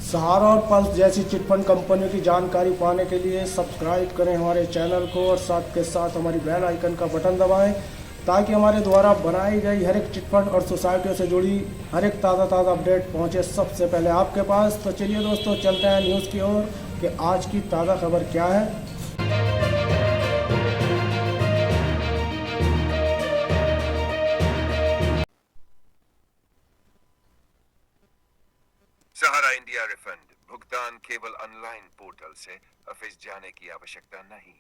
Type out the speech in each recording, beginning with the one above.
सहारा और पल्स जैसी चिटफंड कंपनियों की जानकारी पाने के लिए सब्सक्राइब करें हमारे चैनल को और साथ के साथ हमारी बेल आइकन का बटन दबाएं ताकि हमारे द्वारा बनाई गई हर एक चिटफंड और सोसाइटियों से जुड़ी हर एक ताज़ा अपडेट पहुंचे सबसे पहले आपके पास। तो चलिए दोस्तों, चलते हैं न्यूज़ की ओर कि आज की ताज़ा खबर क्या है। सहारा इंडिया रिफंड भुगतान केवल ऑनलाइन पोर्टल से ऑफिस जाने की आवश्यकता नहीं।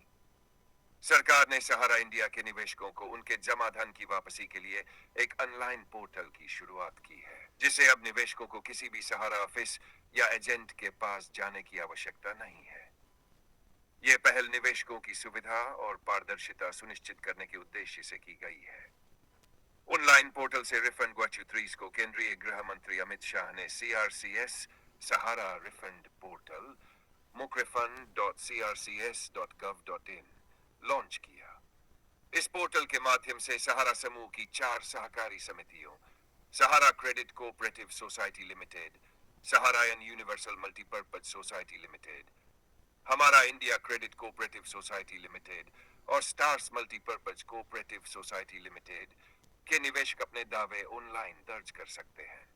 सरकार ने सहारा इंडिया के निवेशकों को उनके जमा धन की वापसी के लिए एक ऑनलाइन पोर्टल की शुरुआत की है, जिसे अब निवेशकों को किसी भी सहारा ऑफिस या एजेंट के पास जाने की आवश्यकता नहीं है। यह पहल निवेशकों की सुविधा और पारदर्शिता सुनिश्चित करने के उद्देश्य से की गई है। ऑनलाइन पोर्टल से रिफंड ग्वाचुत्रीज को केंद्रीय गृह मंत्री अमित शाह ने CRCS सहारा रिफंड पोर्टल mukrefund.crcs.gov.in लॉन्च किया। इस पोर्टल के माध्यम से सहारा समूह की 4 सहकारी समितियों Sahara credit cooperative society limited, Sahara and universal multipurpose society limited, हमारा India credit cooperative society limited और stars multipurpose cooperative society limited के निवेशक अपने दावे ऑनलाइन दर्ज कर सकते हैं।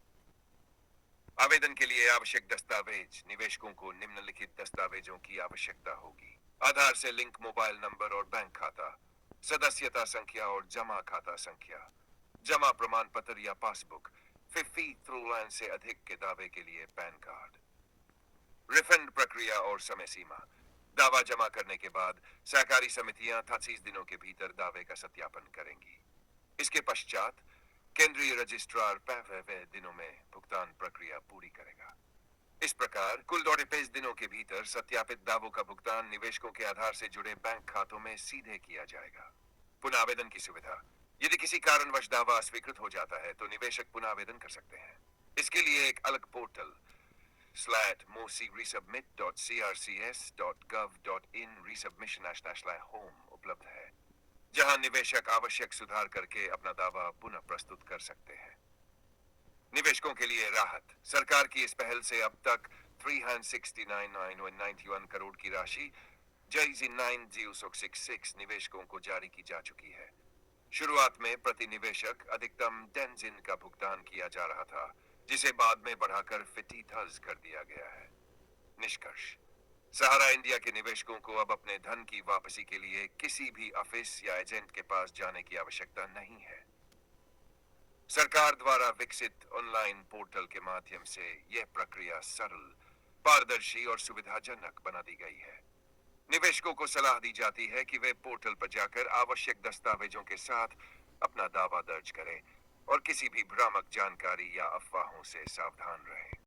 आवेदन के लिए आवश्यक दस्तावेज निवेशकों को निम्नलिखित दस्तावेजों की आवश्यकता होगी: आधार से लिंक मोबाइल नंबर और बैंक खाता, सदस्यता संख्या और जमा खाता संख्या, जमा प्रमाण पत्र या पासबुक, फी थ्रू लाइन से अधिक के दावे के लिए पैन कार्ड। रिफंड प्रक्रिया और समय सीमा: दावा जमा करने के बाद सहकारी समितियां 30 दिनों के भीतर दावे का सत्यापन करेंगी। इसके पश्चात केंद्रीय रजिस्ट्रार 5 दिनों में भुगतान प्रक्रिया पूरी करेगा। इस प्रकार कुल 2 दिनों के भीतर सत्यापित दावों का भुगतान निवेशकों के आधार से जुड़े बैंक खातों में सीधे किया जाएगा। पुनः आवेदन की सुविधा: यदि किसी कारणवश दावा अस्वीकृत हो जाता है तो निवेशक पुनः आवेदन कर सकते हैं। इसके लिए एक अलग पोर्टल /moc-resubmit.crcs.gov.in/home उपलब्ध है, जहां निवेशक आवश्यक सुधार करके अपना दावा पुनः प्रस्तुत कर सकते हैं। निवेशकों के लिए राहत: सरकार की इस पहल से अब तक 369,991 करोड़ की राशि JZ90666 निवेशकों को जारी की जा चुकी है। शुरुआत में प्रति निवेशक अधिकतम 10 जिन का भुगतान किया जा रहा था, जिसे बाद में बढ़ाकर 50 कर दिया गया है। निष्कर्ष: सहारा इंडिया के निवेशकों को अब अपने धन की वापसी के लिए किसी भी ऑफिस या एजेंट के पास जाने की आवश्यकता नहीं है। सरकार द्वारा विकसित ऑनलाइन पोर्टल के माध्यम से यह प्रक्रिया सरल, पारदर्शी और सुविधाजनक बना दी गई है। निवेशकों को सलाह दी जाती है कि वे पोर्टल पर जाकर आवश्यक दस्तावेजों के साथ अपना दावा दर्ज करें और किसी भी भ्रामक जानकारी या अफवाहों से सावधान रहें।